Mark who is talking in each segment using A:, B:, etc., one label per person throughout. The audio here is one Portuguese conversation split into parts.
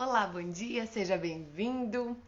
A: Olá, bom dia, seja bem-vindo.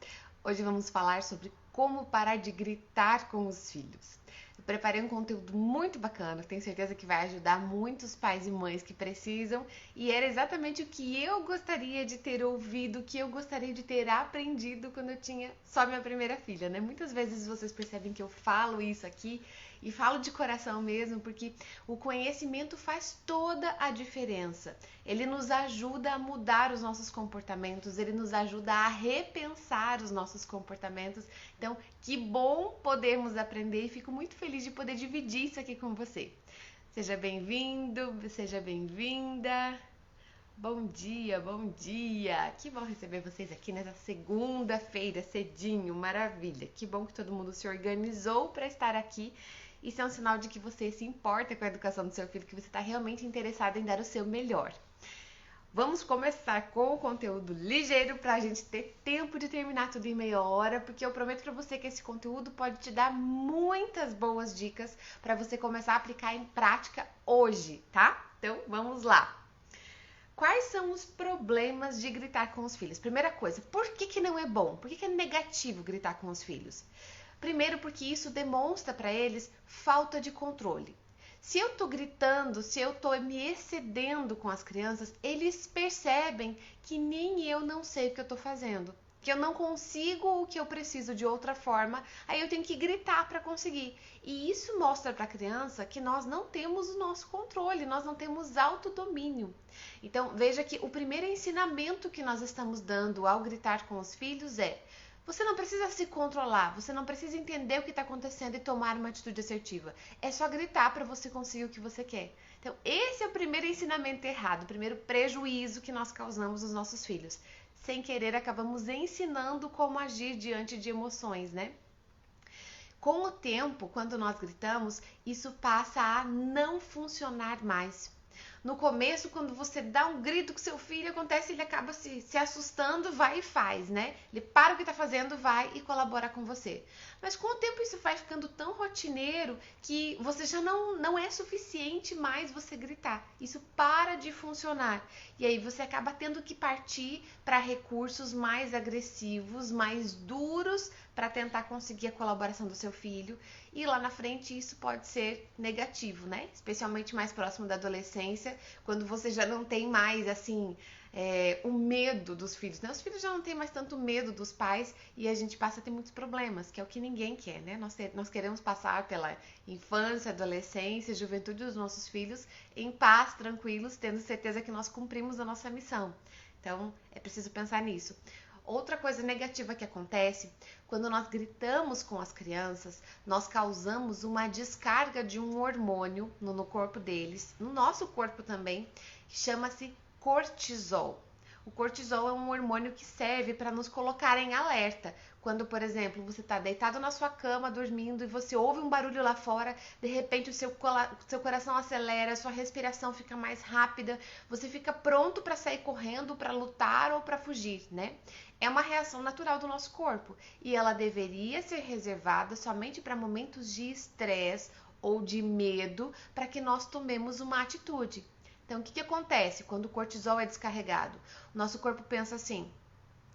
A: Hoje vamos falar sobre como parar de gritar com os filhos. Eu preparei um conteúdo muito bacana, tenho certeza que vai ajudar muitos pais e mães que precisam, e era exatamente o que eu gostaria de ter ouvido, o que eu gostaria de ter aprendido quando eu tinha só minha primeira filha, né? Muitas vezes vocês percebem que eu falo isso aqui e falo de coração mesmo, porque o conhecimento faz toda a diferença. Ele nos ajuda a mudar os nossos comportamentos, ele nos ajuda a repensar os nossos comportamentos. Então, que bom podermos aprender e fico muito feliz de poder dividir isso aqui com você. Seja bem-vindo, seja bem-vinda. Bom dia, bom dia! Que bom receber vocês aqui nessa segunda-feira, cedinho, maravilha! Que bom que todo mundo se organizou para estar aqui. Isso é um sinal de que você se importa com a educação do seu filho, que você está realmente interessado em dar o seu melhor. Vamos começar com o conteúdo ligeiro para a gente ter tempo de terminar tudo em meia hora, porque eu prometo para você que esse conteúdo pode te dar muitas boas dicas para você começar a aplicar em prática hoje, tá? Então, vamos lá! Quais são os problemas de gritar com os filhos? Primeira coisa, por que não é bom? Por que é negativo gritar com os filhos? Primeiro, porque isso demonstra para eles falta de controle. Se eu tô gritando, se eu tô me excedendo com as crianças, eles percebem que nem eu não sei o que eu tô fazendo, que eu não consigo o que eu preciso de outra forma, aí eu tenho que gritar para conseguir. E isso mostra para a criança que nós não temos o nosso controle, nós não temos autodomínio. Então, veja que o primeiro ensinamento que nós estamos dando ao gritar com os filhos é: você não precisa se controlar, você não precisa entender o que está acontecendo e tomar uma atitude assertiva. É só gritar para você conseguir o que você quer. Então, esse é o primeiro ensinamento errado, o primeiro prejuízo que nós causamos aos nossos filhos. Sem querer, acabamos ensinando como agir diante de emoções, né? Com o tempo, quando nós gritamos, isso passa a não funcionar mais. No começo, quando você dá um grito com seu filho, acontece, ele acaba se assustando, vai e faz, né? Ele para o que está fazendo, vai e colabora com você. Mas com o tempo isso vai ficando tão rotineiro que você já não é suficiente mais você gritar. Isso para de funcionar. E aí você acaba tendo que partir para recursos mais agressivos, mais duros, para tentar conseguir a colaboração do seu filho. E lá na frente isso pode ser negativo, né? Especialmente mais próximo da adolescência, quando você já não tem mais, assim, o medo dos filhos, né? Os filhos já não têm mais tanto medo dos pais e a gente passa a ter muitos problemas, que é o que ninguém quer, né? Nós queremos passar pela infância, adolescência, juventude dos nossos filhos em paz, tranquilos, tendo certeza que nós cumprimos a nossa missão. Então, é preciso pensar nisso. Outra coisa negativa que acontece, quando nós gritamos com as crianças, nós causamos uma descarga de um hormônio no corpo deles, no nosso corpo também, que chama-se cortisol. O cortisol é um hormônio que serve para nos colocar em alerta. Quando, por exemplo, você está deitado na sua cama, dormindo, e você ouve um barulho lá fora, de repente o seu coração acelera, a sua respiração fica mais rápida, você fica pronto para sair correndo, para lutar ou para fugir, né? É uma reação natural do nosso corpo e ela deveria ser reservada somente para momentos de estresse ou de medo, para que nós tomemos uma atitude. Então, o que acontece quando o cortisol é descarregado? O nosso corpo pensa assim: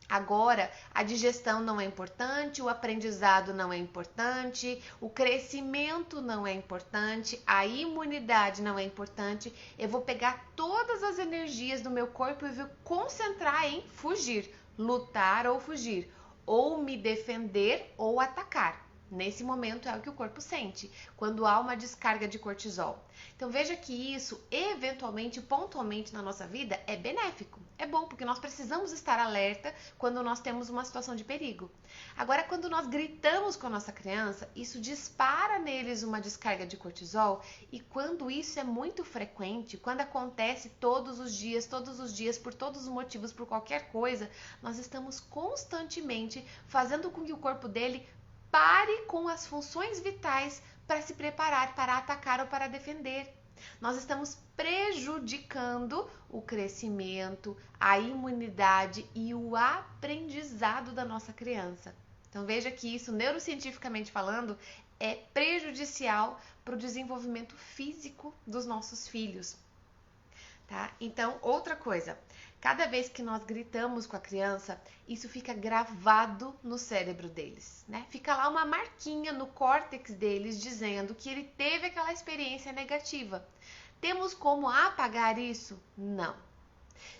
A: agora a digestão não é importante, o aprendizado não é importante, o crescimento não é importante, a imunidade não é importante. Eu vou pegar todas as energias do meu corpo e vou concentrar em fugir, lutar ou fugir, ou me defender ou atacar. Nesse momento é o que o corpo sente, quando há uma descarga de cortisol. Então veja que isso, eventualmente, pontualmente na nossa vida, é benéfico. É bom, porque nós precisamos estar alerta quando nós temos uma situação de perigo. Agora, quando nós gritamos com a nossa criança, isso dispara neles uma descarga de cortisol, e quando isso é muito frequente, quando acontece todos os dias, por todos os motivos, por qualquer coisa, nós estamos constantemente fazendo com que o corpo dele pare com as funções vitais para se preparar para atacar ou para defender. Nós estamos prejudicando o crescimento, a imunidade e o aprendizado da nossa criança. Então veja que isso, neurocientificamente falando, é prejudicial para o desenvolvimento físico dos nossos filhos. tá? Então, outra coisa, cada vez que nós gritamos com a criança, isso fica gravado no cérebro deles, né? Fica lá uma marquinha no córtex deles dizendo que ele teve aquela experiência negativa. Temos como apagar isso? Não.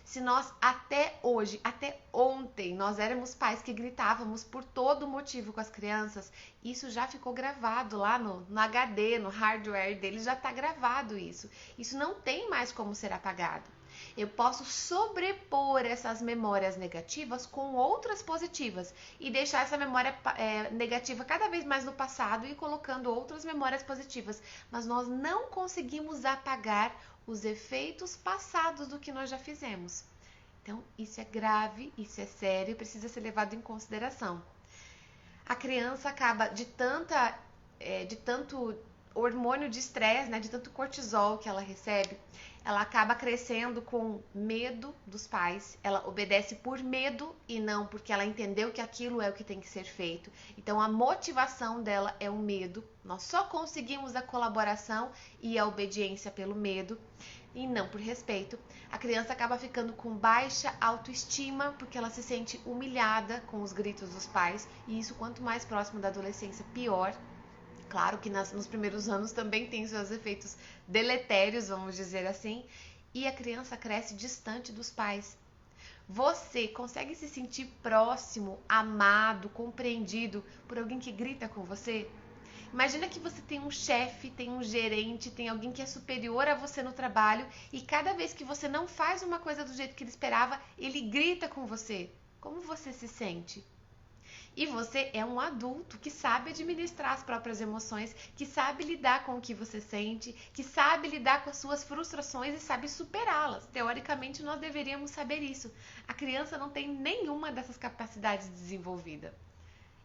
A: Se nós até hoje, até ontem, nós éramos pais que gritávamos por todo motivo com as crianças, isso já ficou gravado lá no HD, no hardware deles, já está gravado isso. Isso não tem mais como ser apagado. Eu posso sobrepor essas memórias negativas com outras positivas e deixar essa memória negativa cada vez mais no passado e colocando outras memórias positivas. Mas nós não conseguimos apagar os efeitos passados do que nós já fizemos. Então, isso é grave, isso é sério e precisa ser levado em consideração. A criança acaba de tanto hormônio de estresse, né, de tanto cortisol que ela recebe, ela acaba crescendo com medo dos pais, ela obedece por medo e não porque ela entendeu que aquilo é o que tem que ser feito. Então a motivação dela é o medo, nós só conseguimos a colaboração e a obediência pelo medo e não por respeito. A criança acaba ficando com baixa autoestima porque ela se sente humilhada com os gritos dos pais e isso quanto mais próximo da adolescência, pior. Claro que nos primeiros anos também tem seus efeitos deletérios, vamos dizer assim, e a criança cresce distante dos pais. Você consegue se sentir próximo, amado, compreendido por alguém que grita com você? Imagina que você tem um chefe, tem um gerente, tem alguém que é superior a você no trabalho e cada vez que você não faz uma coisa do jeito que ele esperava, ele grita com você. Como você se sente? E você é um adulto que sabe administrar as próprias emoções, que sabe lidar com o que você sente, que sabe lidar com as suas frustrações e sabe superá-las. Teoricamente, nós deveríamos saber isso. A criança não tem nenhuma dessas capacidades desenvolvida.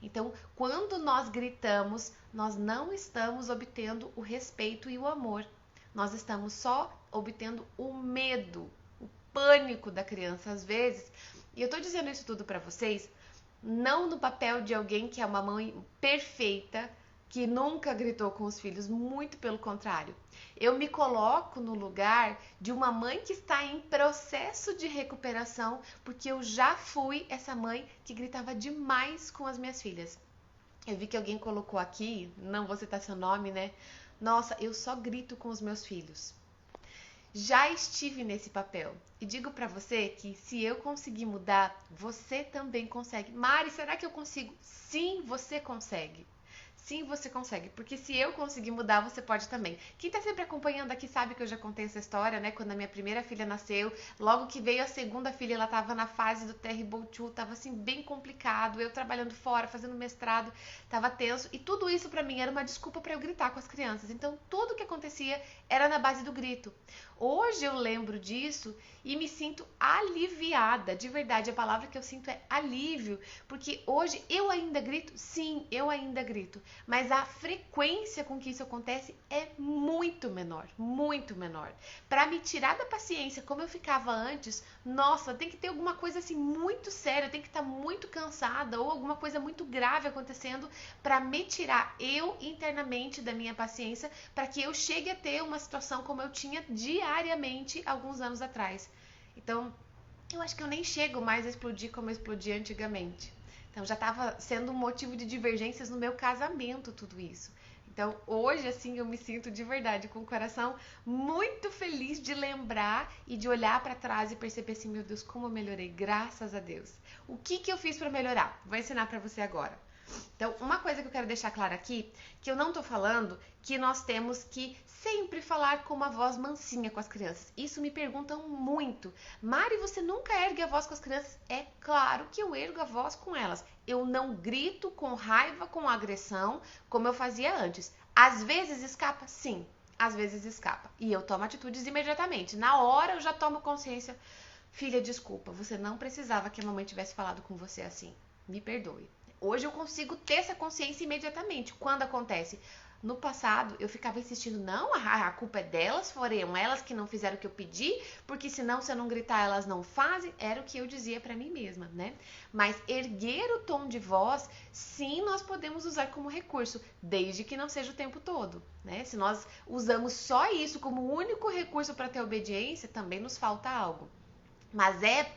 A: Então, quando nós gritamos, nós não estamos obtendo o respeito e o amor. Nós estamos só obtendo o medo, o pânico da criança às vezes. E eu tô dizendo isso tudo para vocês não no papel de alguém que é uma mãe perfeita, que nunca gritou com os filhos, muito pelo contrário. Eu me coloco no lugar de uma mãe que está em processo de recuperação, porque eu já fui essa mãe que gritava demais com as minhas filhas. Eu vi que alguém colocou aqui, não vou citar seu nome, né? Nossa, eu só grito com os meus filhos. Já estive nesse papel e digo pra você que se eu conseguir mudar, você também consegue. Mari, será que eu consigo? Sim, você consegue. Sim, você consegue, porque se eu conseguir mudar, você pode também. Quem tá sempre acompanhando aqui sabe que eu já contei essa história, né? Quando a minha primeira filha nasceu, logo que veio a segunda filha, ela tava na fase do terrible two, tava assim bem complicado, eu trabalhando fora, fazendo mestrado, tava tenso, e tudo isso pra mim era uma desculpa pra eu gritar com as crianças. Então, tudo que acontecia era na base do grito. Hoje eu lembro disso e me sinto aliviada, de verdade, a palavra que eu sinto é alívio, porque hoje eu ainda grito, sim, eu ainda grito, mas a frequência com que isso acontece é muito menor, muito menor. Para me tirar da paciência como eu ficava antes, nossa, tem que ter alguma coisa assim muito séria, tem que estar muito cansada ou alguma coisa muito grave acontecendo para me tirar eu internamente da minha paciência, para que eu chegue a ter uma situação como eu tinha diariamente alguns anos atrás. Então, eu acho que eu nem chego mais a explodir como eu explodia antigamente. Então, já estava sendo um motivo de divergências no meu casamento, tudo isso. Então, hoje, assim, eu me sinto de verdade com o coração muito feliz de lembrar e de olhar para trás e perceber assim, meu Deus, como eu melhorei, graças a Deus. O que eu fiz para melhorar? Vou ensinar para você agora. Então, uma coisa que eu quero deixar clara aqui, que eu não tô falando que nós temos que sempre falar com uma voz mansinha com as crianças. Isso me perguntam muito. Mari, você nunca ergue a voz com as crianças? É claro que eu ergo a voz com elas. Eu não grito com raiva, com agressão, como eu fazia antes. Às vezes escapa? Sim, às vezes escapa. E eu tomo atitudes imediatamente. Na hora eu já tomo consciência. Filha, desculpa, você não precisava que a mamãe tivesse falado com você assim. Me perdoe. Hoje eu consigo ter essa consciência imediatamente. Quando acontece, No passado, eu ficava insistindo, não, a culpa é delas, foram elas que não fizeram o que eu pedi, porque senão, se eu não gritar, elas não fazem. Era o que eu dizia pra mim mesma, né? Mas erguer o tom de voz, sim, nós podemos usar como recurso, desde que não seja o tempo todo, né? Se nós usamos só isso como único recurso para ter obediência, também nos falta algo. Mas é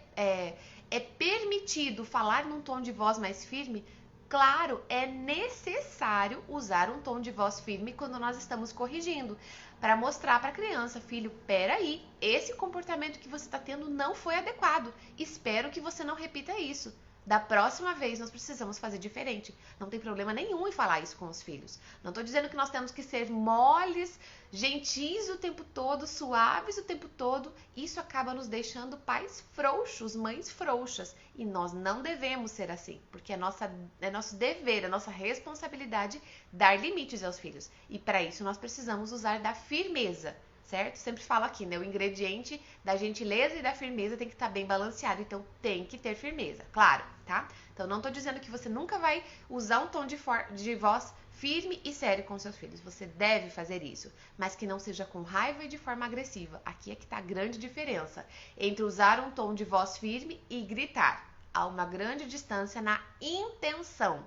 A: permitido falar num tom de voz mais firme? Claro, é necessário usar um tom de voz firme quando nós estamos corrigindo, para mostrar para a criança, filho, peraí, esse comportamento que você está tendo não foi adequado. Espero que você não repita isso. Da próxima vez nós precisamos fazer diferente. Não tem problema nenhum em falar isso com os filhos. Não estou dizendo que nós temos que ser moles, gentis o tempo todo, suaves o tempo todo. Isso acaba nos deixando pais frouxos, mães frouxas. E nós não devemos ser assim, porque é nosso dever, é nossa responsabilidade dar limites aos filhos. E para isso nós precisamos usar da firmeza. Certo? Sempre falo aqui, né? O ingrediente da gentileza e da firmeza tem que estar bem balanceado. Então, tem que ter firmeza, claro, tá? Então, não tô dizendo que você nunca vai usar um tom de voz firme e sério com seus filhos. Você deve fazer isso, mas que não seja com raiva e de forma agressiva. Aqui é que tá a grande diferença entre usar um tom de voz firme e gritar. Há uma grande distância na intenção.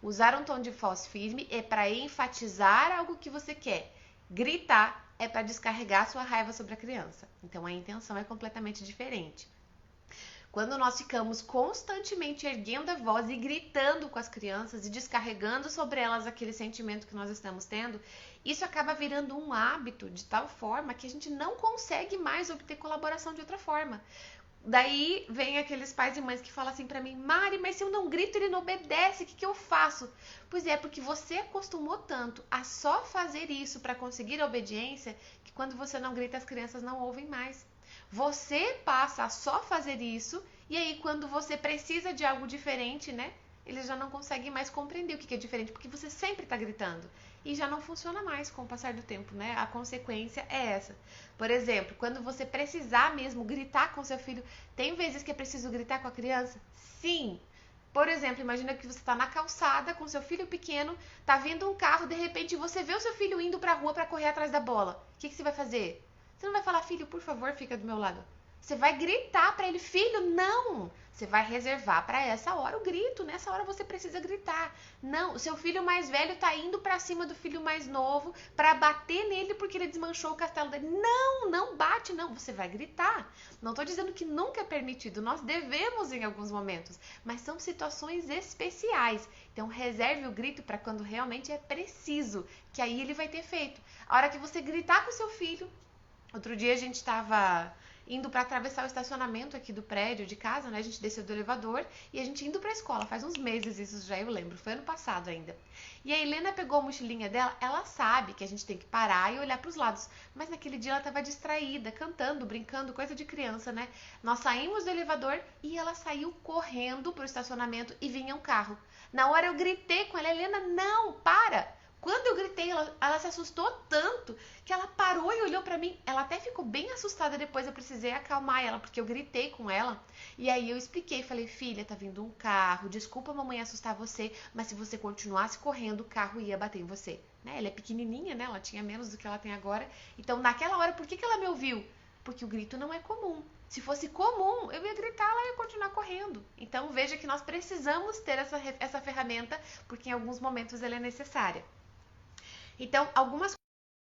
A: Usar um tom de voz firme é para enfatizar algo que você quer. Gritar é para descarregar sua raiva sobre a criança. Então a intenção é completamente diferente. Quando nós ficamos constantemente erguendo a voz e gritando com as crianças e descarregando sobre elas aquele sentimento que nós estamos tendo, isso acaba virando um hábito de tal forma que a gente não consegue mais obter colaboração de outra forma. Daí vem aqueles pais e mães que falam assim pra mim, Mari, mas se eu não grito ele não obedece, o que eu faço? Pois é, porque você acostumou tanto a só fazer isso para conseguir a obediência, que quando você não grita as crianças não ouvem mais. Você passa a só fazer isso, e aí quando você precisa de algo diferente, né? Eles já não conseguem mais compreender o que é diferente, porque você sempre está gritando. E já não funciona mais com o passar do tempo, né? A consequência é essa. Por exemplo, quando você precisar mesmo gritar com seu filho, tem vezes que é preciso gritar com a criança? Sim. Por exemplo, imagina que você está na calçada com seu filho pequeno, tá vindo um carro, de repente você vê o seu filho indo para a rua para correr atrás da bola. O que você vai fazer? Você não vai falar, filho, por favor, fica do meu lado. Você vai gritar para ele, filho, não! Você vai reservar para essa hora o grito, nessa hora você precisa gritar. Não, o seu filho mais velho tá indo para cima do filho mais novo para bater nele porque ele desmanchou o castelo dele. Não, não bate não, você vai gritar. Não tô dizendo que nunca é permitido, nós devemos em alguns momentos, mas são situações especiais. Então reserve o grito para quando realmente é preciso, que aí ele vai ter feito. A hora que você gritar com o seu filho, outro dia a gente estava indo para atravessar o estacionamento aqui do prédio de casa, né? A gente desceu do elevador e a gente indo para a escola. Faz uns meses isso já, eu lembro. Foi ano passado ainda. E a Helena pegou a mochilinha dela. Ela sabe que a gente tem que parar e olhar para os lados. Mas naquele dia ela estava distraída, cantando, brincando, coisa de criança, né? Nós saímos do elevador e ela saiu correndo pro estacionamento e vinha um carro. Na hora eu gritei com ela, Helena, não, para! Quando eu gritei, ela se assustou tanto que ela parou e olhou pra mim. Ela até ficou bem assustada depois, eu precisei acalmar ela, porque eu gritei com ela. E aí eu expliquei, falei, filha, tá vindo um carro, desculpa a mamãe assustar você, mas se você continuasse correndo, o carro ia bater em você. Né? Ela é pequenininha, né? Ela tinha menos do que ela tem agora. Então, naquela hora, por que ela me ouviu? Porque o grito não é comum. Se fosse comum, eu ia gritar, ela ia continuar correndo. Então, veja que nós precisamos ter essa ferramenta, porque em alguns momentos ela é necessária. Então, algumas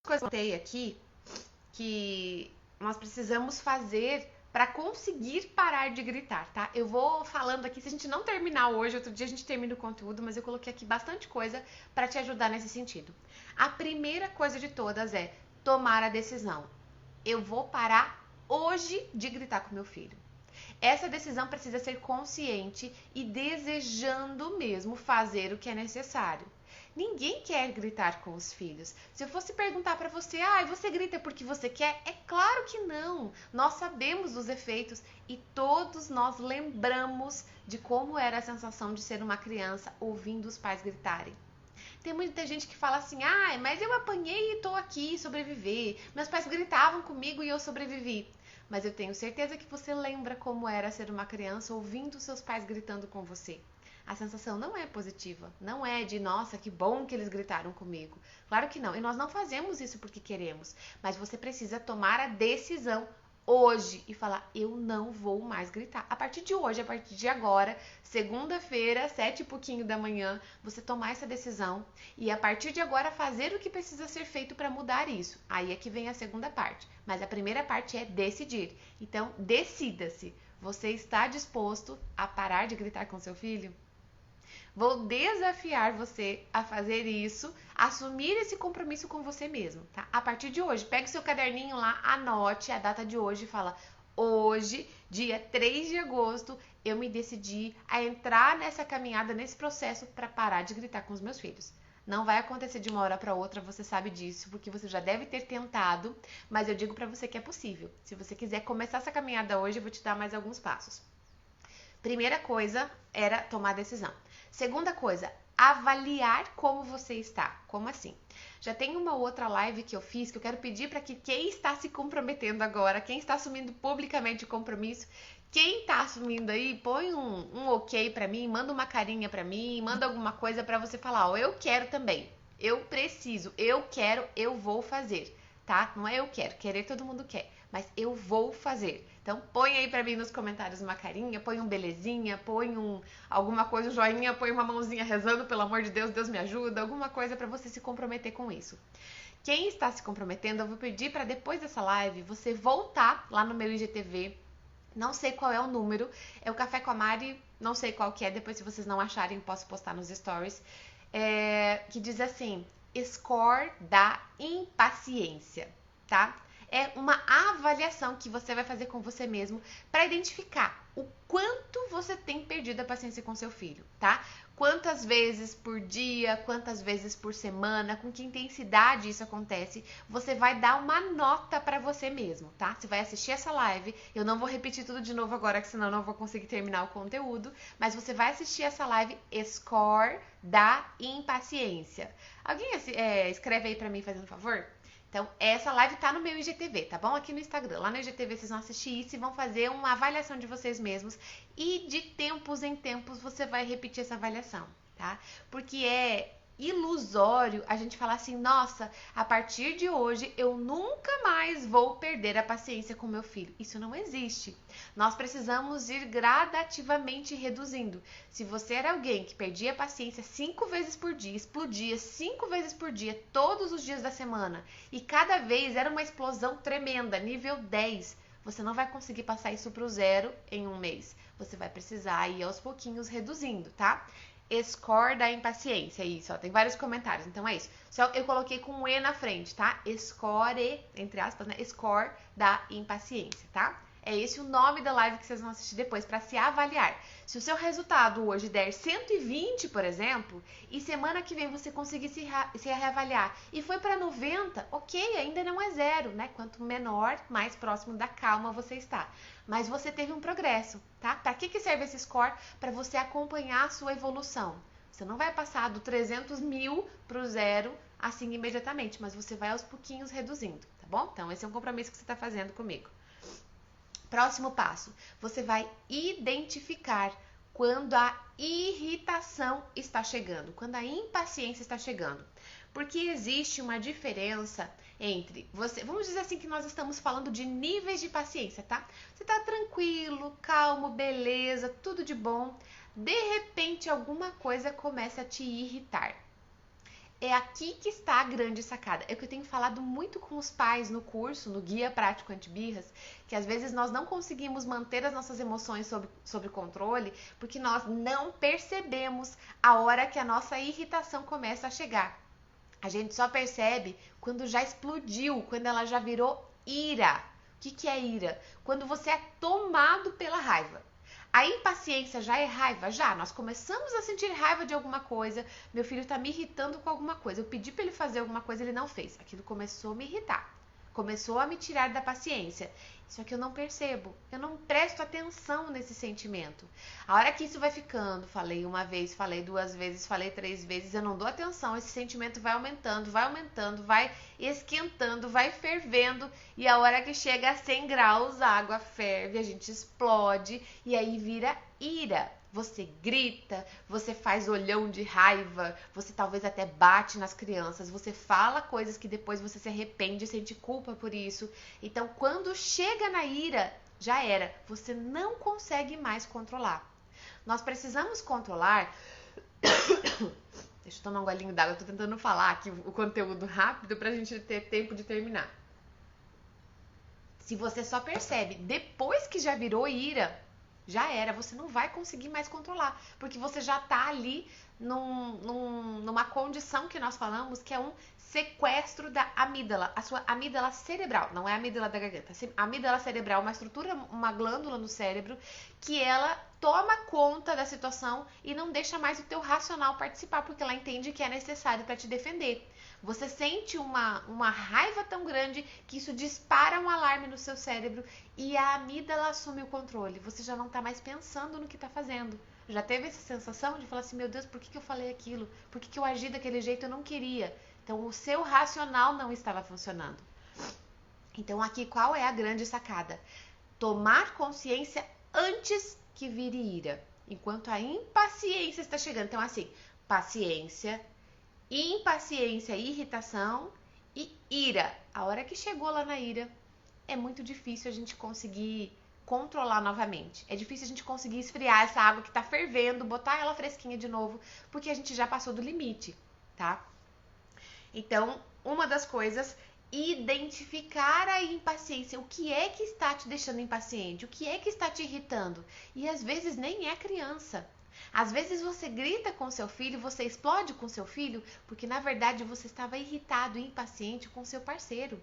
A: coisas que eu botei aqui que nós precisamos fazer para conseguir parar de gritar, tá? Eu vou falando aqui, se a gente não terminar hoje, outro dia a gente termina o conteúdo, mas eu coloquei aqui bastante coisa para te ajudar nesse sentido. A primeira coisa de todas é tomar a decisão. Eu vou parar hoje de gritar com meu filho. Essa decisão precisa ser consciente e desejando mesmo fazer o que é necessário. Ninguém quer gritar com os filhos. Se eu fosse perguntar para você, você grita porque você quer? É claro que não. Nós sabemos dos efeitos e todos nós lembramos de como era a sensação de ser uma criança ouvindo os pais gritarem. Tem muita gente que fala assim, mas eu apanhei e tô aqui, sobreviver. Meus pais gritavam comigo e eu sobrevivi. Mas eu tenho certeza que você lembra como era ser uma criança ouvindo seus pais gritando com você. a sensação não é positiva. Não é de, nossa, que bom que eles gritaram comigo. Claro que não. E nós não fazemos isso porque queremos. Mas você precisa tomar a decisão hoje e falar, eu não vou mais gritar. A partir de hoje, a partir de agora, segunda-feira, 7h pouquinho da manhã, você tomar essa decisão e a partir de agora fazer o que precisa ser feito para mudar isso. Aí é que vem a segunda parte. Mas a primeira parte é decidir. Então, decida-se. Você está disposto a parar de gritar com seu filho? Vou desafiar você a fazer isso, assumir esse compromisso com você mesmo, tá? A partir de hoje, pegue seu caderninho lá, anote a data de hoje e fala: hoje, dia 3 de agosto, eu me decidi a entrar nessa caminhada, nesse processo para parar de gritar com os meus filhos. Não vai acontecer de uma hora para outra, você sabe disso, porque você já deve ter tentado, mas eu digo para você que é possível. Se você quiser começar essa caminhada hoje, eu vou te dar mais alguns passos. Primeira coisa era tomar decisão. Segunda coisa, avaliar como você está. Como assim? Já tem uma outra live que eu fiz que eu quero pedir para que quem está se comprometendo agora, quem está assumindo publicamente o compromisso, quem está assumindo aí, põe um ok para mim, manda uma carinha para mim, manda alguma coisa para você falar, ó, eu quero também, eu preciso, eu quero, eu vou fazer, tá? Não é eu quero, querer todo mundo quer, mas eu vou fazer. Então, põe aí pra mim nos comentários uma carinha, põe um belezinha, põe alguma coisa, um joinha, põe uma mãozinha rezando, pelo amor de Deus, Deus me ajuda, alguma coisa pra você se comprometer com isso. Quem está se comprometendo, eu vou pedir pra depois dessa live, você voltar lá no meu IGTV, não sei qual é o número, é o Café com a Mari, não sei qual que é, depois se vocês não acharem, posso postar nos stories, que diz assim, score da impaciência, tá? É uma avaliação que você vai fazer com você mesmo para identificar o quanto você tem perdido a paciência com seu filho, tá? Quantas vezes por dia, quantas vezes por semana, com que intensidade isso acontece, você vai dar uma nota para você mesmo, tá? Você vai assistir essa live, eu não vou repetir tudo de novo agora, que senão eu não vou conseguir terminar o conteúdo, mas você vai assistir essa live Score da Impaciência. Alguém escreve aí para mim, fazendo favor? Então, essa live tá no meu IGTV, tá bom? Aqui no Instagram. Lá no IGTV vocês vão assistir isso e vão fazer uma avaliação de vocês mesmos. E de tempos em tempos você vai repetir essa avaliação, tá? Porque é ilusório a gente falar assim, nossa, a partir de hoje eu nunca mais vou perder a paciência com meu filho. Isso não existe. Nós precisamos ir gradativamente reduzindo. Se você era alguém que perdia a paciência 5 vezes por dia, explodia 5 vezes por dia, todos os dias da semana, e cada vez era uma explosão tremenda, nível 10, você não vai conseguir passar isso para o 0 em um mês. Você vai precisar ir aos pouquinhos reduzindo, tá? Score da impaciência, isso, ó, tem vários comentários, então é isso. Só eu coloquei com um E na frente, tá? Score, entre aspas, né? Score da impaciência, tá? É esse o nome da live que vocês vão assistir depois para se avaliar. Se o seu resultado hoje der 120, por exemplo, e semana que vem você conseguir se reavaliar e foi para 90, ok, ainda não é 0, né? Quanto menor, mais próximo da calma você está. Mas você teve um progresso, tá? Para que serve esse score? Para você acompanhar a sua evolução. Você não vai passar do 300 mil para o 0 assim imediatamente, mas você vai aos pouquinhos reduzindo, tá bom? Então, esse é um compromisso que você está fazendo comigo. Próximo passo, você vai identificar quando a irritação está chegando, quando a impaciência está chegando. Porque existe uma diferença entre você, vamos dizer assim que nós estamos falando de níveis de paciência, tá? Você tá tranquilo, calmo, beleza, tudo de bom. De repente alguma coisa começa a te irritar. É aqui que está a grande sacada. É o que eu tenho falado muito com os pais no curso, no Guia Prático Anti-Birras, que às vezes nós não conseguimos manter as nossas emoções sob controle porque nós não percebemos a hora que a nossa irritação começa a chegar. A gente só percebe quando já explodiu, quando ela já virou ira. O que é ira? Quando você é tomado pela raiva. A impaciência já é raiva? Já. Nós começamos a sentir raiva de alguma coisa. Meu filho está me irritando com alguma coisa. Eu pedi para ele fazer alguma coisa, ele não fez. Aquilo começou a me irritar. Começou a me tirar da paciência. Só que eu não percebo. Eu não presto atenção nesse sentimento. A hora que isso vai ficando, falei uma vez, falei 2 vezes, falei 3 vezes, eu não dou atenção. Esse sentimento vai aumentando, vai esquentando, vai fervendo. E a hora que chega a 100 graus, a água ferve, a gente explode e aí vira ira. Você grita, você faz olhão de raiva, você talvez até bate nas crianças, você fala coisas que depois você se arrepende e sente culpa por isso. Então, quando chega na ira, já era, você não consegue mais controlar. Nós precisamos controlar. Deixa eu tomar um golinho d'água, eu tô tentando falar aqui o conteúdo rápido pra gente ter tempo de terminar. Se você só percebe depois que já virou ira, já era, você não vai conseguir mais controlar, porque você já tá ali numa condição que nós falamos que é um sequestro da amígdala, a sua amígdala cerebral, não é a amígdala da garganta. A amígdala cerebral é uma estrutura, uma glândula no cérebro que ela toma conta da situação e não deixa mais o teu racional participar, porque ela entende que é necessário para te defender. Você sente uma raiva tão grande que isso dispara um alarme no seu cérebro e a amígdala assume o controle. Você já não está mais pensando no que está fazendo. Já teve essa sensação de falar assim, meu Deus, por que eu falei aquilo? Por que eu agi daquele jeito? Eu não queria. Então, o seu racional não estava funcionando. Então, aqui, qual é a grande sacada? Tomar consciência antes que vire ira. Enquanto a impaciência está chegando. Então, assim, paciência, impaciência, irritação e ira. A hora que chegou lá na ira, é muito difícil a gente conseguir controlar novamente. É difícil a gente conseguir esfriar essa água que tá fervendo, botar ela fresquinha de novo, porque a gente já passou do limite, tá? Então, uma das coisas, identificar a impaciência. O que é que está te deixando impaciente? O que é que está te irritando? E às vezes nem é criança. Às vezes você grita com seu filho, você explode com seu filho, porque na verdade você estava irritado e impaciente com seu parceiro,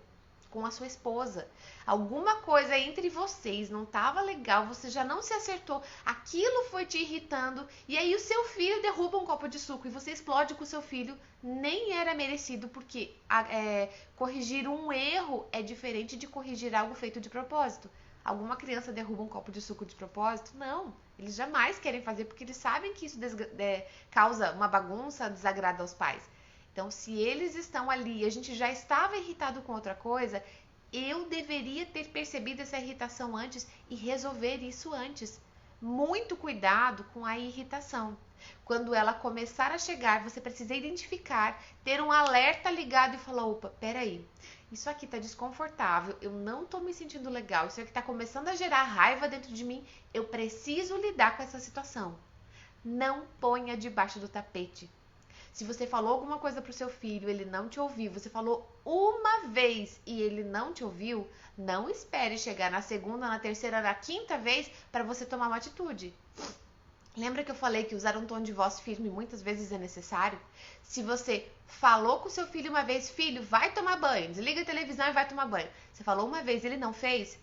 A: com a sua esposa. Alguma coisa entre vocês não estava legal, você já não se acertou, aquilo foi te irritando, e aí o seu filho derruba um copo de suco e você explode com o seu filho. Nem era merecido, porque corrigir um erro é diferente de corrigir algo feito de propósito. Alguma criança derruba um copo de suco de propósito? Não. Eles jamais querem fazer porque eles sabem que isso causa uma bagunça, desagrada aos pais. Então, se eles estão ali e a gente já estava irritado com outra coisa, eu deveria ter percebido essa irritação antes e resolver isso antes. Muito cuidado com a irritação. Quando ela começar a chegar, você precisa identificar, ter um alerta ligado e falar, opa, peraí, isso aqui tá desconfortável, eu não tô me sentindo legal, isso aqui tá começando a gerar raiva dentro de mim, eu preciso lidar com essa situação. Não ponha debaixo do tapete. Se você falou alguma coisa pro seu filho, ele não te ouviu, você falou uma vez e ele não te ouviu, não espere chegar na segunda, na terceira, na quinta vez para você tomar uma atitude. Lembra que eu falei que usar um tom de voz firme muitas vezes é necessário? Se você falou com seu filho uma vez, filho, vai tomar banho, desliga a televisão e vai tomar banho. Você falou uma vez e ele não fez,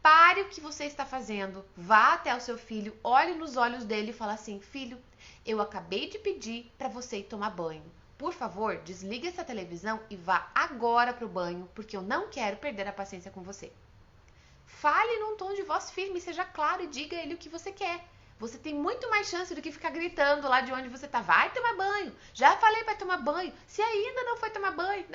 A: pare o que você está fazendo, vá até o seu filho, olhe nos olhos dele e fala assim, filho, eu acabei de pedir para você ir tomar banho. Por favor, desliga essa televisão e vá agora pro banho, porque eu não quero perder a paciência com você. Fale num tom de voz firme, seja claro e diga a ele o que você quer. Você tem muito mais chance do que ficar gritando lá de onde você tá. Vai tomar banho. Já falei para tomar banho. Se ainda não foi tomar banho,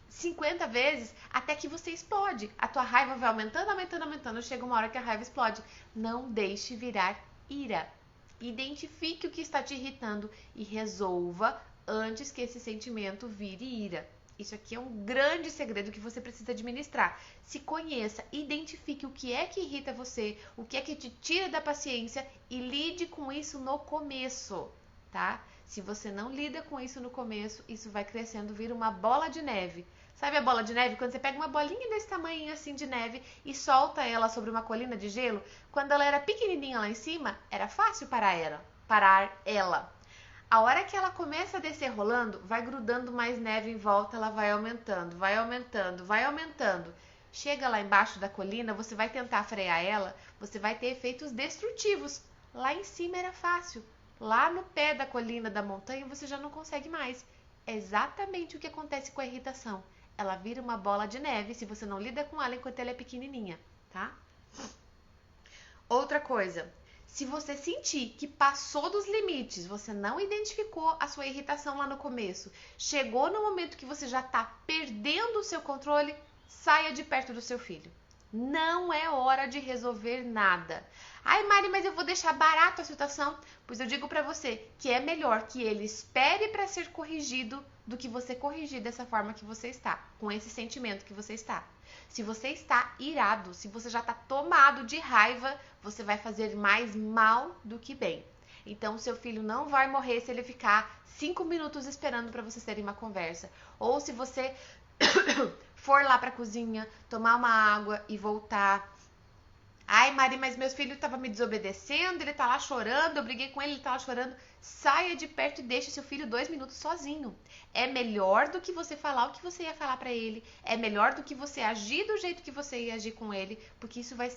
A: 50 vezes, até que você explode. A tua raiva vai aumentando, aumentando, aumentando. Chega uma hora que a raiva explode. Não deixe virar ira. Identifique o que está te irritando e resolva antes que esse sentimento vire ira. Isso aqui é um grande segredo que você precisa administrar. Se conheça, identifique o que é que irrita você, o que é que te tira da paciência e lide com isso no começo, tá? Se você não lida com isso no começo, isso vai crescendo, vira uma bola de neve. Sabe a bola de neve? Quando você pega uma bolinha desse tamanho assim de neve e solta ela sobre uma colina de gelo, quando ela era pequenininha lá em cima, era fácil parar ela. A hora que ela começa a descer rolando, vai grudando mais neve em volta, ela vai aumentando, vai aumentando, vai aumentando. Chega lá embaixo da colina, você vai tentar frear ela, você vai ter efeitos destrutivos. Lá em cima era fácil. Lá no pé da colina da montanha, você já não consegue mais. É exatamente o que acontece com a irritação. Ela vira uma bola de neve se você não lida com ela enquanto ela é pequenininha, tá? Outra coisa. Se você sentir que passou dos limites, você não identificou a sua irritação lá no começo, chegou no momento que você já está perdendo o seu controle, saia de perto do seu filho. Não é hora de resolver nada. Ai, Mari, mas eu vou deixar barato a situação. Pois eu digo pra você que é melhor que ele espere para ser corrigido do que você corrigir dessa forma que você está, com esse sentimento que você está. Se você está irado, se você já está tomado de raiva, você vai fazer mais mal do que bem. Então, seu filho não vai morrer se ele ficar 5 minutos esperando para vocês terem uma conversa. Ou se você for lá para a cozinha, tomar uma água e voltar. Ai, Mari, mas meu filho estava me desobedecendo, ele tá lá chorando, eu briguei com ele, ele tá lá chorando. Saia de perto e deixe seu filho 2 minutos sozinho. É melhor do que você falar o que você ia falar para ele. É melhor do que você agir do jeito que você ia agir com ele, porque isso vai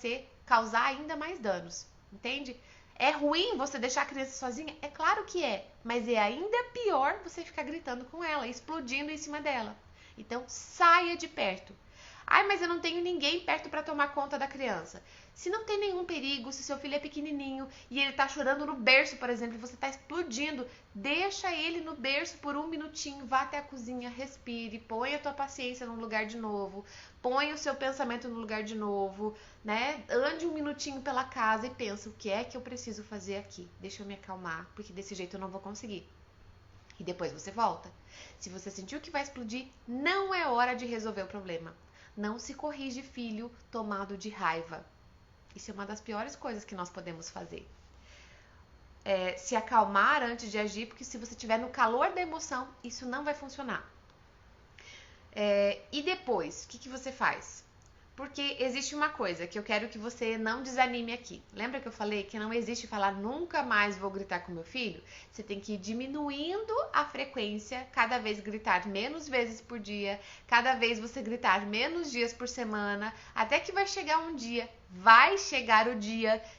A: causar ainda mais danos. Entende? É ruim você deixar a criança sozinha? É claro que é, mas é ainda pior você ficar gritando com ela, explodindo em cima dela. Então, saia de perto. Ai, mas eu não tenho ninguém perto para tomar conta da criança. Se não tem nenhum perigo, se seu filho é pequenininho e ele tá chorando no berço, por exemplo, e você tá explodindo, deixa ele no berço por 1 minutinho, vá até a cozinha, respire, põe a tua paciência no lugar de novo, põe o seu pensamento no lugar de novo, né? Ande 1 minutinho pela casa e pensa, o que é que eu preciso fazer aqui? Deixa eu me acalmar, porque desse jeito eu não vou conseguir. E depois você volta. Se você sentiu que vai explodir, não é hora de resolver o problema. Não se corrige filho tomado de raiva. Isso é uma das piores coisas que nós podemos fazer. Se acalmar antes de agir, porque se você estiver no calor da emoção, isso não vai funcionar. E depois, o que você faz? Porque existe uma coisa que eu quero que você não desanime aqui. Lembra que eu falei que não existe falar nunca mais vou gritar com meu filho? Você tem que ir diminuindo a frequência, cada vez gritar menos vezes por dia, cada vez você gritar menos dias por semana, até que vai chegar o dia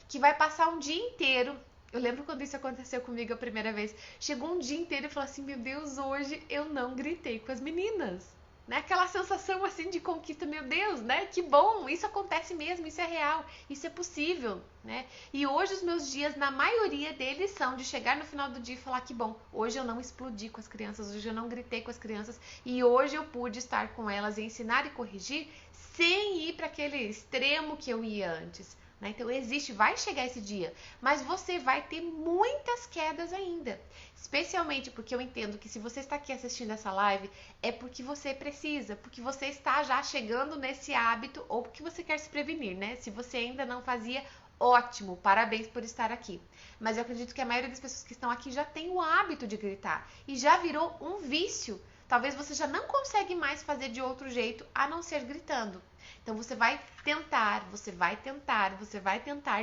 A: que vai passar um dia inteiro. Eu lembro quando isso aconteceu comigo a primeira vez. Chegou um dia inteiro e falou assim, meu Deus, hoje eu não gritei com as meninas. Né? Aquela sensação assim de conquista, meu Deus, né? Que bom, isso acontece mesmo, isso é real, isso é possível, né? E hoje os meus dias, na maioria deles, são de chegar no final do dia e falar que bom, hoje eu não explodi com as crianças, hoje eu não gritei com as crianças e hoje eu pude estar com elas e ensinar e corrigir sem ir para aquele extremo que eu ia antes. Então vai chegar esse dia, mas você vai ter muitas quedas ainda, especialmente porque eu entendo que se você está aqui assistindo essa live é porque você precisa, porque você está já chegando nesse hábito ou porque você quer se prevenir, né? Se você ainda não fazia, ótimo, parabéns por estar aqui. Mas eu acredito que a maioria das pessoas que estão aqui já tem o hábito de gritar e já virou um vício. Talvez você já não consegue mais fazer de outro jeito a não ser gritando. Então você vai tentar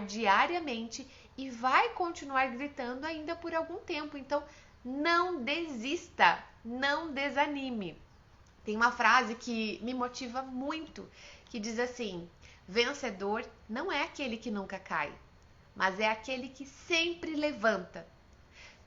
A: diariamente e vai continuar gritando ainda por algum tempo. Então não desista, não desanime. Tem uma frase que me motiva muito, que diz assim: vencedor não é aquele que nunca cai, mas é aquele que sempre levanta.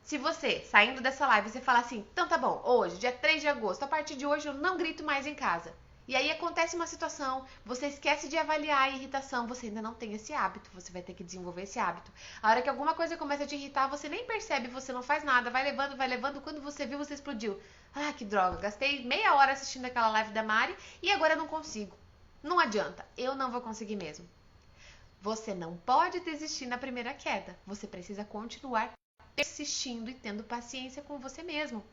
A: Se você, saindo dessa live, você falar assim, então tá bom, hoje, dia 3 de agosto, a partir de hoje eu não grito mais em casa. E aí acontece uma situação, você esquece de avaliar a irritação, você ainda não tem esse hábito, você vai ter que desenvolver esse hábito. A hora que alguma coisa começa a te irritar, você nem percebe, você não faz nada, vai levando, quando você viu, você explodiu. Ah, que droga, gastei meia hora assistindo aquela live da Mari e agora eu não consigo. Não adianta, eu não vou conseguir mesmo. Você não pode desistir na primeira queda, você precisa continuar persistindo e tendo paciência com você mesmo.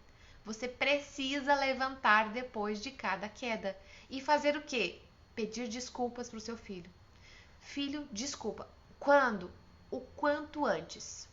A: Você precisa levantar depois de cada queda. E fazer o quê? Pedir desculpas para o seu filho. Filho, desculpa. Quando? O quanto antes.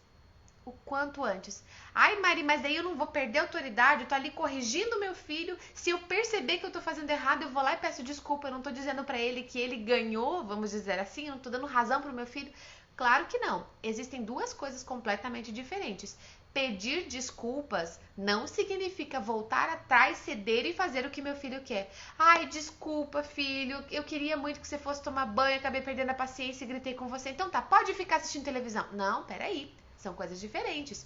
A: O quanto antes. Ai, Mari, mas daí eu não vou perder a autoridade, eu tô ali corrigindo meu filho. Se eu perceber que eu tô fazendo errado, eu vou lá e peço desculpa. Eu não tô dizendo para ele que ele ganhou, vamos dizer assim, eu não tô dando razão pro meu filho. Claro que não. Existem duas coisas completamente diferentes. Pedir desculpas não significa voltar atrás, ceder e fazer o que meu filho quer. Ai, desculpa, filho, eu queria muito que você fosse tomar banho, acabei perdendo a paciência e gritei com você. Então tá, pode ficar assistindo televisão. Não, peraí, são coisas diferentes.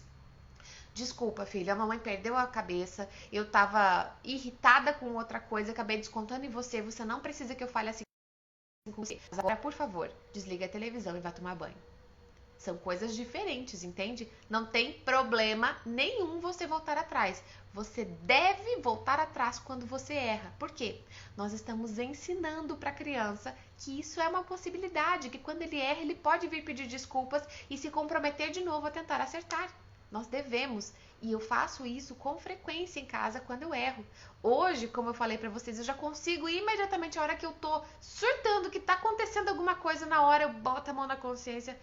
A: Desculpa, filho, a mamãe perdeu a cabeça, eu tava irritada com outra coisa, acabei descontando em você, você não precisa que eu fale assim com você. Mas agora, por favor, desliga a televisão e vá tomar banho. São coisas diferentes, entende? Não tem problema nenhum você voltar atrás. Você deve voltar atrás quando você erra. Por quê? Nós estamos ensinando para a criança que isso é uma possibilidade, que quando ele erra, ele pode vir pedir desculpas e se comprometer de novo a tentar acertar. Nós devemos. E eu faço isso com frequência em casa quando eu erro. Hoje, como eu falei para vocês, eu já consigo imediatamente, a hora que eu tô surtando, que tá acontecendo alguma coisa, na hora eu boto a mão na consciência.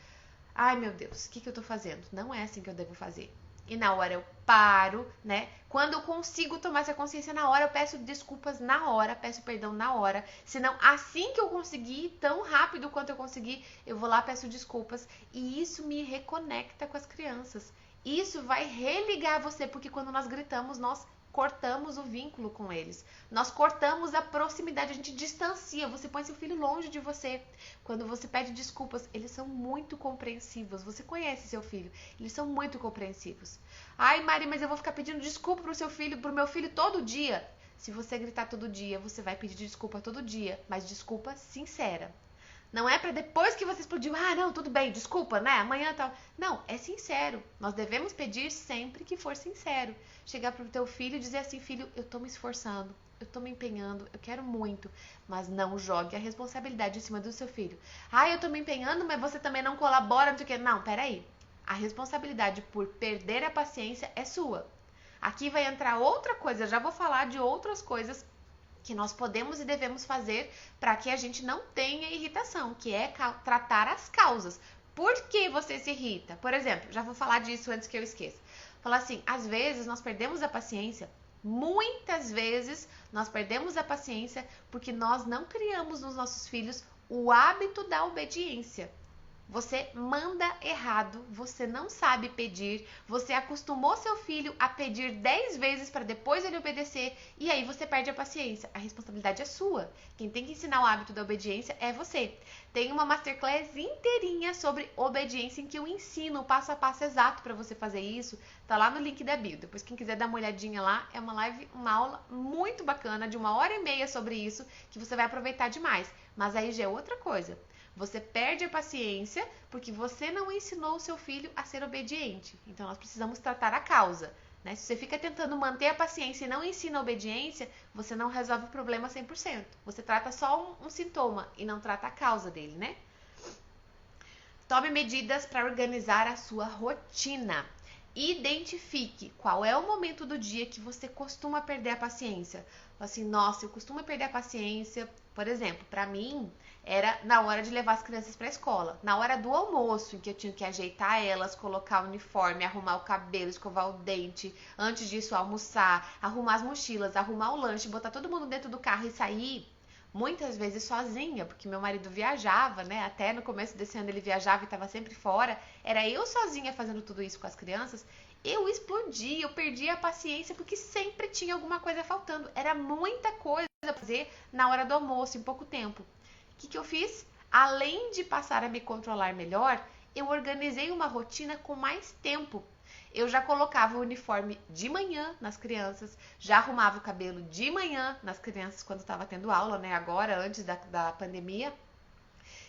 A: Ai, meu Deus, o que eu tô fazendo? Não é assim que eu devo fazer. E na hora eu paro, né? Quando eu consigo tomar essa consciência na hora, eu peço desculpas na hora, peço perdão na hora. Senão, assim que eu conseguir, tão rápido quanto eu conseguir, eu vou lá, peço desculpas. E isso me reconecta com as crianças. Isso vai religar você, porque quando nós gritamos, nós cortamos o vínculo com eles. Nós cortamos a proximidade, a gente distancia, você põe seu filho longe de você. Quando você pede desculpas, eles são muito compreensivos. Você conhece seu filho, eles são muito compreensivos. Ai, Mari, mas eu vou ficar pedindo desculpa pro meu filho todo dia. Se você gritar todo dia, você vai pedir desculpa todo dia, mas desculpa sincera. Não é para depois que você explodiu, não, tudo bem, desculpa, né? Amanhã tal. Não, é sincero. Nós devemos pedir sempre que for sincero. Chegar pro teu filho e dizer assim, filho, eu tô me esforçando, eu tô me empenhando, eu quero muito, mas não jogue a responsabilidade em cima do seu filho. Eu tô me empenhando, mas você também não colabora, não sei o quê. Não, peraí. A responsabilidade por perder a paciência é sua. Aqui vai entrar outra coisa, eu já vou falar de outras coisas que nós podemos e devemos fazer para que a gente não tenha irritação, que é tratar as causas. Por que você se irrita? Por exemplo, já vou falar disso antes que eu esqueça. Falar assim, às vezes nós perdemos a paciência, muitas vezes nós perdemos a paciência porque nós não criamos nos nossos filhos o hábito da obediência. Você manda errado, você não sabe pedir, você acostumou seu filho a pedir 10 vezes para depois ele obedecer e aí você perde a paciência. A responsabilidade é sua. Quem tem que ensinar o hábito da obediência é você. Tem uma masterclass inteirinha sobre obediência em que eu ensino o passo a passo exato para você fazer isso. Tá lá no link da bio. Depois quem quiser dar uma olhadinha lá, é uma live, uma aula muito bacana de 1h30 sobre isso que você vai aproveitar demais. Mas aí já é outra coisa. Você perde a paciência porque você não ensinou o seu filho a ser obediente. Então, nós precisamos tratar a causa. Né? Se você fica tentando manter a paciência e não ensina a obediência, você não resolve o problema 100%. Você trata só um sintoma e não trata a causa dele, né? Tome medidas para organizar a sua rotina. Identifique qual é o momento do dia que você costuma perder a paciência. Assim, nossa, eu costumo perder a paciência. Por exemplo, para mim, era na hora de levar as crianças para a escola. Na hora do almoço, em que eu tinha que ajeitar elas, colocar o uniforme, arrumar o cabelo, escovar o dente. Antes disso, almoçar, arrumar as mochilas, arrumar o lanche, botar todo mundo dentro do carro e sair. Muitas vezes sozinha, porque meu marido viajava, né? Até no começo desse ano ele viajava e estava sempre fora. Era eu sozinha fazendo tudo isso com as crianças. Eu explodi, eu perdi a paciência porque sempre tinha alguma coisa faltando. Era muita coisa pra fazer na hora do almoço, em pouco tempo. O que eu fiz? Além de passar a me controlar melhor, eu organizei uma rotina com mais tempo. Eu já colocava o uniforme de manhã nas crianças, já arrumava o cabelo de manhã nas crianças quando estava tendo aula, né? Agora, antes da pandemia.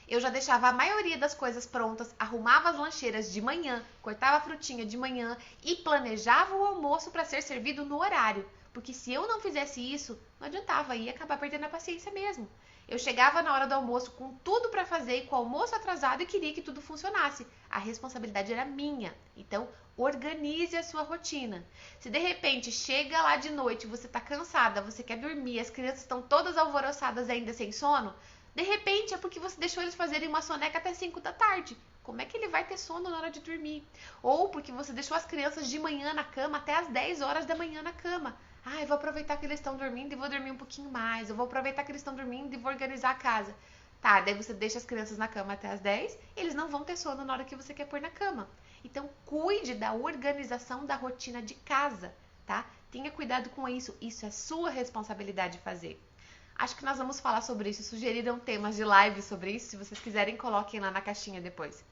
A: Eu já deixava a maioria das coisas prontas, arrumava as lancheiras de manhã, cortava a frutinha de manhã e planejava o almoço para ser servido no horário. Porque se eu não fizesse isso, não adiantava, ia acabar perdendo a paciência mesmo. Eu chegava na hora do almoço com tudo para fazer e com o almoço atrasado e queria que tudo funcionasse. A responsabilidade era minha. Então, organize a sua rotina. Se de repente chega lá de noite, você tá cansada, você quer dormir, as crianças estão todas alvoroçadas ainda sem sono, de repente é porque você deixou eles fazerem uma soneca até 5 da tarde. Como é que ele vai ter sono na hora de dormir? Ou porque você deixou as crianças de manhã na cama até as 10 horas da manhã na cama. Eu vou aproveitar que eles estão dormindo e vou dormir um pouquinho mais. Eu vou aproveitar que eles estão dormindo e vou organizar a casa. Tá, daí você deixa as crianças na cama até as 10, eles não vão ter sono na hora que você quer pôr na cama. Então, cuide da organização da rotina de casa, tá? Tenha cuidado com isso. Isso é sua responsabilidade fazer. Acho que nós vamos falar sobre isso. Sugeriram temas de live sobre isso. Se vocês quiserem, coloquem lá na caixinha depois.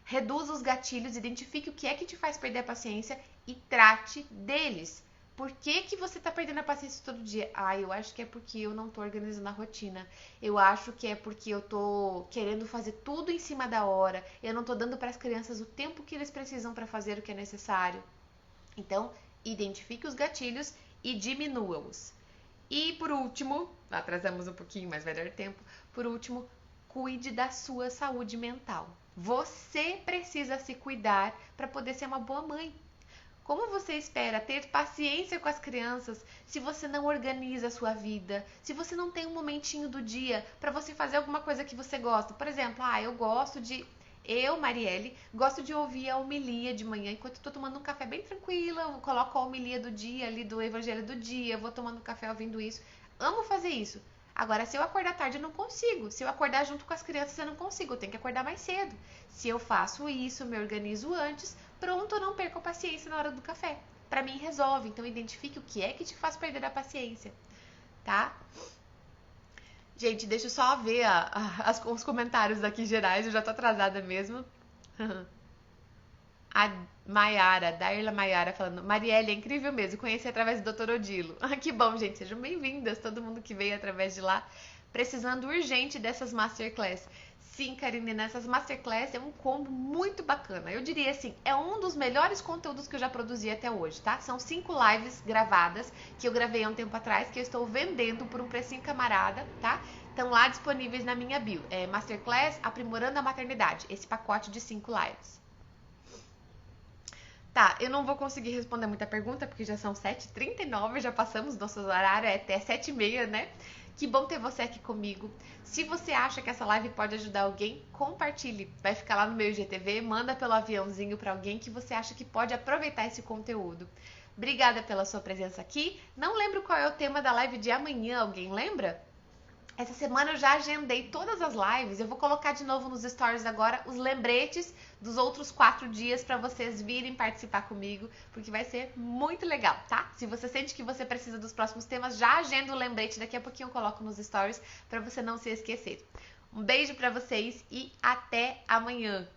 A: Reduza os gatilhos, identifique o que é que te faz perder a paciência e trate deles. Por que que você tá perdendo a paciência todo dia? Ah, eu acho que é porque eu não tô organizando a rotina. Eu acho que é porque eu tô querendo fazer tudo em cima da hora. Eu não tô dando para as crianças o tempo que eles precisam para fazer o que é necessário. Então, identifique os gatilhos e diminua-os. E por último, atrasamos um pouquinho, mas vai dar tempo. Por último, cuide da sua saúde mental. Você precisa se cuidar para poder ser uma boa mãe. Como você espera ter paciência com as crianças se você não organiza a sua vida? Se você não tem um momentinho do dia para você fazer alguma coisa que você gosta? Por exemplo, eu, Marielle, gosto de ouvir a homilia de manhã enquanto estou tomando um café bem tranquila. Eu coloco a homilia do dia ali, do evangelho do dia, vou tomando café ouvindo isso. Amo fazer isso. Agora, se eu acordar tarde, eu não consigo. Se eu acordar junto com as crianças, eu não consigo. Eu tenho que acordar mais cedo. Se eu faço isso, me organizo antes, pronto, eu não perco a paciência na hora do café. Pra mim, resolve. Então, identifique o que é que te faz perder a paciência, tá? Gente, deixa eu só ver os comentários aqui gerais. Eu já tô atrasada mesmo. A Maiara, Dairla Maiara falando, Marielle, é incrível mesmo, conheci através do Dr. Odilo. Que bom, gente, sejam bem-vindas, todo mundo que veio através de lá, precisando urgente dessas Masterclass. Sim, Karine, nessas Masterclass é um combo muito bacana. Eu diria assim, é um dos melhores conteúdos que eu já produzi até hoje, tá? São 5 lives gravadas, que eu gravei há um tempo atrás, que eu estou vendendo por um precinho camarada, tá? Estão lá disponíveis na minha bio. É Masterclass Aprimorando a Maternidade, esse pacote de 5 lives. Tá, eu não vou conseguir responder muita pergunta, porque já são 7h39, já passamos nosso horário, é até 7h30, né? Que bom ter você aqui comigo. Se você acha que essa live pode ajudar alguém, compartilhe. Vai ficar lá no meu IGTV, manda pelo aviãozinho para alguém que você acha que pode aproveitar esse conteúdo. Obrigada pela sua presença aqui. Não lembro qual é o tema da live de amanhã, alguém lembra? Essa semana eu já agendei todas as lives. Eu vou colocar de novo nos stories agora os lembretes dos outros 4 dias para vocês virem participar comigo, porque vai ser muito legal, tá? Se você sente que você precisa dos próximos temas, já agenda o lembrete. Daqui a pouquinho eu coloco nos stories para você não se esquecer. Um beijo para vocês e até amanhã.